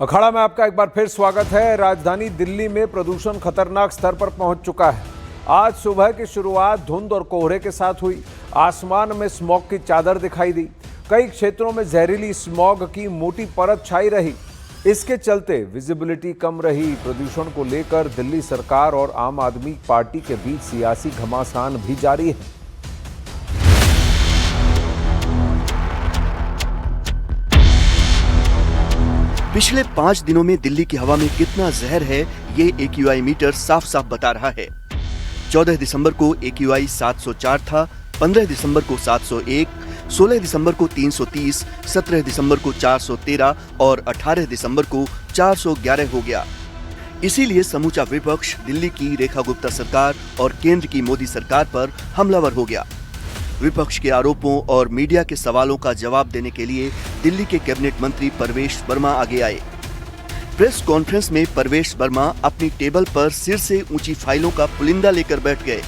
अखाड़ा में आपका एक बार फिर स्वागत है। राजधानी दिल्ली में प्रदूषण खतरनाक स्तर पर पहुंच चुका है। आज सुबह की शुरुआत धुंध और कोहरे के साथ हुई। आसमान में स्मॉग की चादर दिखाई दी। कई क्षेत्रों में जहरीली स्मॉग की मोटी परत छाई रही। इसके चलते विजिबिलिटी कम रही। प्रदूषण को लेकर दिल्ली सरकार और आम आदमी पार्टी के बीच सियासी घमासान भी जारी है। पिछले 5 दिनों में दिल्ली की हवा में कितना जहर है, ये AQI मीटर साफ साफ बता रहा है। 14 दिसंबर को AQI 704 था, 15 दिसंबर को 701, 16 दिसंबर को 330, 17 दिसंबर को 413 और 18 दिसंबर को 411 हो गया। इसीलिए समूचा विपक्ष दिल्ली की रेखा गुप्ता सरकार और केंद्र की मोदी सरकार पर हमलावर हो गया। विपक्ष के आरोपों और मीडिया के सवालों का जवाब देने के लिए दिल्ली के कैबिनेट मंत्री परवेश वर्मा आगे आए। प्रेस कॉन्फ्रेंस में परवेश वर्मा अपनी टेबल पर सिर से ऊंची फाइलों का पुलिंदा लेकर बैठ गए।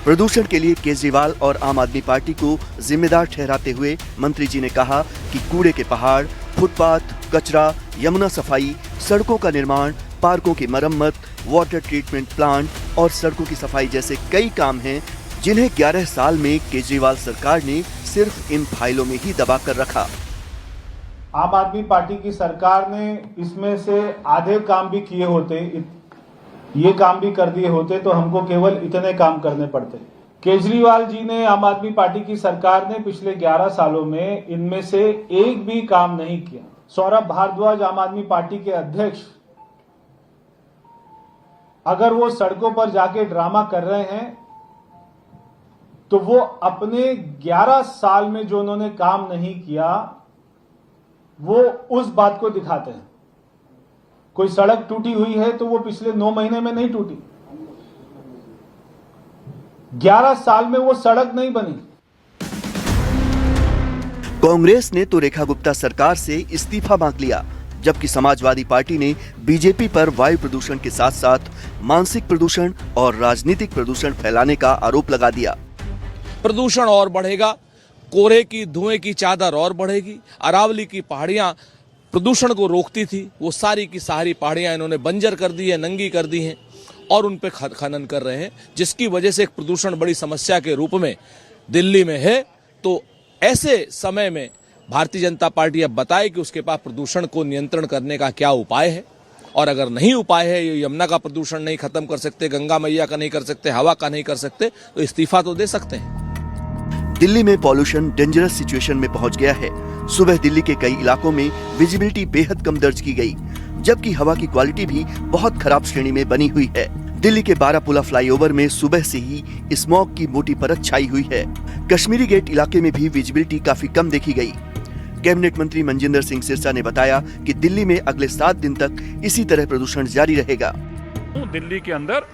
प्रदूषण के लिए केजरीवाल और आम आदमी पार्टी को जिम्मेदार ठहराते हुए मंत्री जी ने कहा कि कूड़े के पहाड़, फुटपाथ, कचरा, यमुना सफाई, सड़कों का निर्माण, पार्कों की मरम्मत, वाटर ट्रीटमेंट प्लांट और सड़कों की सफाई जैसे कई काम हैं जिन्हें 11 साल में केजरीवाल सरकार ने सिर्फ इन फाइलों में ही दबा कर रखा। आम आदमी पार्टी की सरकार ने इसमें से आधे काम भी किए होते, ये काम भी कर दिए होते तो हमको केवल इतने काम करने पड़ते। केजरीवाल जी ने, आम आदमी पार्टी की सरकार ने पिछले 11 सालों में इनमें से एक भी काम नहीं किया। सौरभ भारद्वाज, आम आदमी पार्टी के अध्यक्ष, अगर वो सड़कों पर जाके ड्रामा कर रहे हैं तो वो अपने 11 साल में जो उन्होंने काम नहीं किया वो उस बात को दिखाते हैं। कोई सड़क टूटी हुई है तो वो पिछले 9 महीने में नहीं टूटी, 11 साल में वो सड़क नहीं बनी। कांग्रेस ने तो रेखा गुप्ता सरकार से इस्तीफा मांग लिया, जबकि समाजवादी पार्टी ने बीजेपी पर वायु प्रदूषण के साथ साथ मानसिक प्रदूषण और राजनीतिक प्रदूषण फैलाने का आरोप लगा दिया। प्रदूषण और बढ़ेगा, कोहरे की धुएं की चादर और बढ़ेगी। अरावली की पहाड़ियां प्रदूषण को रोकती थी, वो सारी की सारी पहाड़ियां इन्होंने बंजर कर दी है, नंगी कर दी हैं और उन पे खनन कर रहे हैं, जिसकी वजह से एक प्रदूषण बड़ी समस्या के रूप में दिल्ली में है। तो ऐसे समय में भारतीय जनता पार्टी अब बताए कि उसके पास प्रदूषण को नियंत्रण करने का क्या उपाय है, और अगर नहीं उपाय है, ये यमुना का प्रदूषण नहीं खत्म कर सकते, गंगा मैया का नहीं कर सकते, हवा का नहीं कर सकते, तो इस्तीफा तो दे सकते हैं। दिल्ली में पॉल्यूशन डेंजरस सिचुएशन में पहुंच गया है। सुबह दिल्ली के कई इलाकों में विजिबिलिटी बेहद कम दर्ज की गई, जबकि हवा की क्वालिटी भी बहुत खराब श्रेणी में बनी हुई है। दिल्ली के बारापुला फ्लाईओवर में सुबह से ही स्मॉग की मोटी परत छाई हुई है। कश्मीरी गेट इलाके में भी विजिबिलिटी काफी कम देखी गई। कैबिनेट मंत्री मनजिंदर सिंह सिरसा ने बताया कि दिल्ली में अगले 7 दिन तक इसी तरह प्रदूषण जारी रहेगा। दिल्ली के अंदर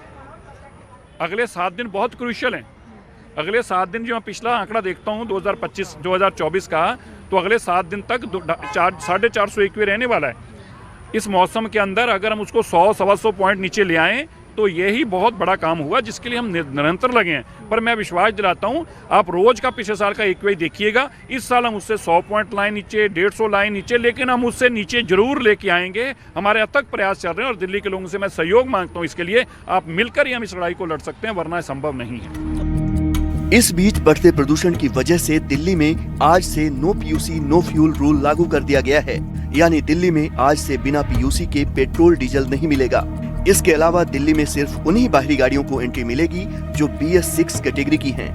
अगले 7 दिन बहुत क्रूशियल हैं। अगले 7 दिन जो मैं पिछला आंकड़ा देखता हूँ 2025-2024 का, तो अगले 7 दिन तक 450 AQI रहने वाला है। इस मौसम के अंदर अगर हम उसको 100-125 पॉइंट नीचे ले आएँ तो यही बहुत बड़ा काम हुआ, जिसके लिए हम निरंतर लगे हैं। पर मैं विश्वास दिलाता हूँ, आप रोज का पिछले साल का AQI देखिएगा, इस साल हम उससे 100 पॉइंट लाइन नीचे, 150 लाइन नीचे, लेकिन हम उससे नीचे जरूर लेके आएंगे। हमारे अथक प्रयास चल रहे हैं और दिल्ली के लोगों से मैं सहयोग मांगता हूँ इसके लिए। आप मिलकर ही हम इस लड़ाई को लड़ सकते हैं, वरना संभव नहीं है। इस बीच बढ़ते प्रदूषण की वजह से दिल्ली में आज से no PUC no fuel rule लागू कर दिया गया है, यानी दिल्ली में आज से बिना PUC के पेट्रोल डीजल नहीं मिलेगा। इसके अलावा दिल्ली में सिर्फ उन्हीं बाहरी गाड़ियों को एंट्री मिलेगी जो BS6 कैटेगरी की हैं।